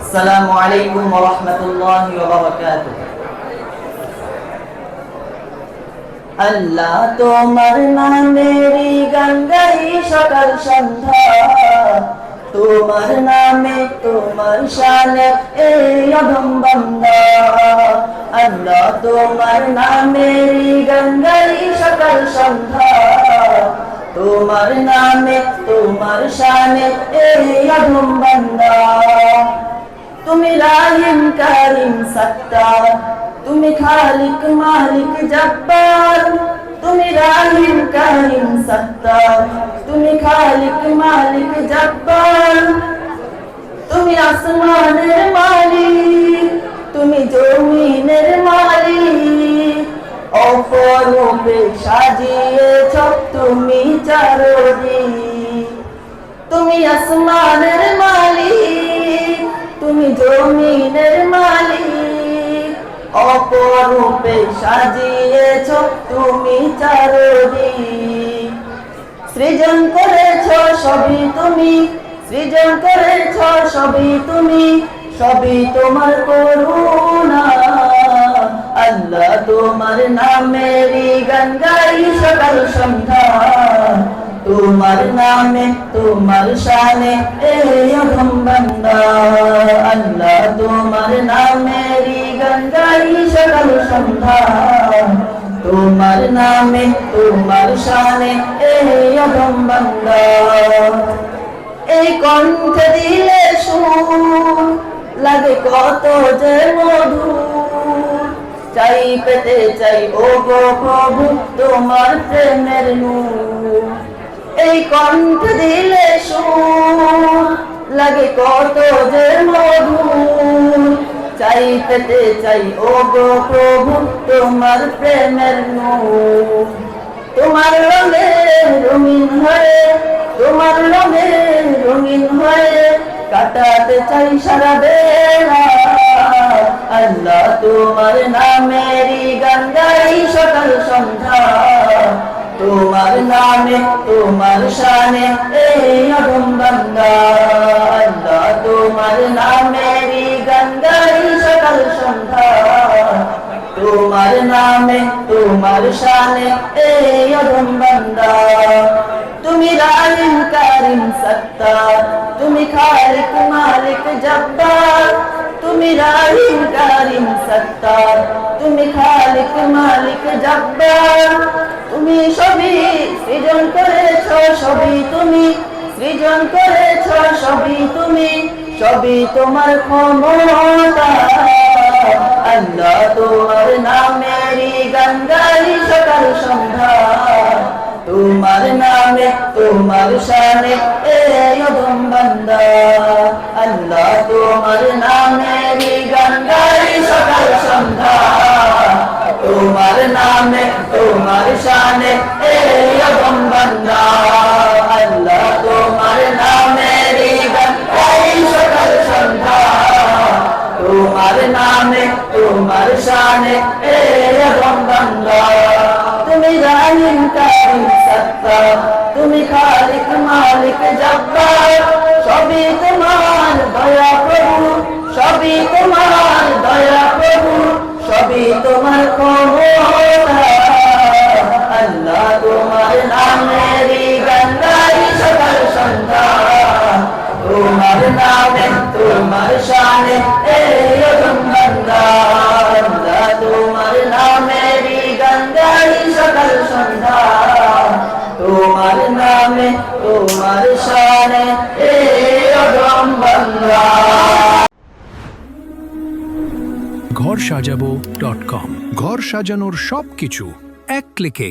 আসসালামু আলাইকুম ওয়া রাহমাতুল্লাহি ওয়া বারাকাতুহু। আল্লাহ তোমার নামেরই গান গাই সকাল সন্ধ্যা, তোমার নামে তোমার শানে এই অধম বান্দা। আল্লাহ তোমার নামেরই গান গাই সকাল সন্ধ্যা, তোমার নামে তোমার শানে এই অধম বান্দা। তুমি রাহিম কারিম সত্তার, তুমি খালিক মালিক জব্বার। তুমি রাহিম কারিম সত্তার, তুমি খালিক মালিক জব্বার। তুমি আসমানের মালিক, তুমি জমিনের মালিক। অপরূপে সাজিয়েছ তুমি চারদিক। তুমি আসমানের মালিক, তুমি জমিনের মালিক। অপরূপে সাজিয়েছ তুমি চারদিক। সৃজন করেছ সবই তুমি, সৃজন করেছ সবই তুমি, সবই তোমার করুণা। আল্লাহ তোমার নামেরই গান গাই সকাল সন্ধ্যা, তোমার নামে তোমার শানে এই অধম বান্দা। আল্লাহ তোমার নামেরই গান গাই সকাল সন্ধ্যা, তোমার নামে তোমার শানে এই অধম বান্দা। এই কণ্ঠ দিলে সুর লাগে কত যে মধুর, চাই পেতে চাই ও গো প্রভু তোমার প্রেমের নূর। এই কণ্ঠ দিলে সুর লাগে কত যে মধুর, চাই পেতে চাই ও গো প্রভু তোমার প্রেমের নূর। তোমার রঙে রঙিন হয়ে, তোমার রঙে রঙিন হয়ে কাটাতে চাই সারা বেলা। আল্লাহ তোমার নামেরই গান গাই সকাল সন্ধ্যা, তোমার নামে তোমার শানে এই অধম বান্দা। আল্লাহ তোমার নামেরই গান গাই সকাল সন্ধ্যা, তোমার নামে তোমার শানে এই অধম বান্দা। তুমি রাহিম কারিম সত্তার, তুমি খালিক মালিক জব্বার। তুমি রাহিম কারিম সত্তার, তুমি খালিক মালিক জব্বার। তুমি সবই সৃজন করেছ সবই তুমি, সৃজন করেছ সবই তুমি, সবই তোমার ক্ষমতা। আল্লাহ তোমার নামেরই গান গাই সকাল সন্ধ্যা, তোমার নামে তোমার শানে এই অধম বান্দা। আল্লাহ তোমার নামেরই গান গাই সকাল সন্ধ্যা, তোমার নামে তোমার শানে এই অধম বান্দা। আল্লাহ তোমার নামেরই গান গাই সকাল সন্ধ্যা, তোমার নামে তোমার শানে এই অধম বান্দা। তুমি রাহিম কারিম সত্তার, তুমি খালিক মালিক জব্বার। সবই তোমার দয়া প্রভু, সবই তোমার দয়া প্রভু, সবই তোমার ক্ষমতা। আল্লাহ তোমার নামেরই গান গাই সকাল সন্ধ্যা, তোমার নামে তোমার শানে এই অধম বান্দা। আল্লাহ তোমার নামেরই গান গাই সকাল সন্ধ্যা, তোমার নামে তোমার শানে এই অধম বান্দা। ঘরসাজাবো.com, ঘর সাজানোর সবকিছু এক ক্লিকে।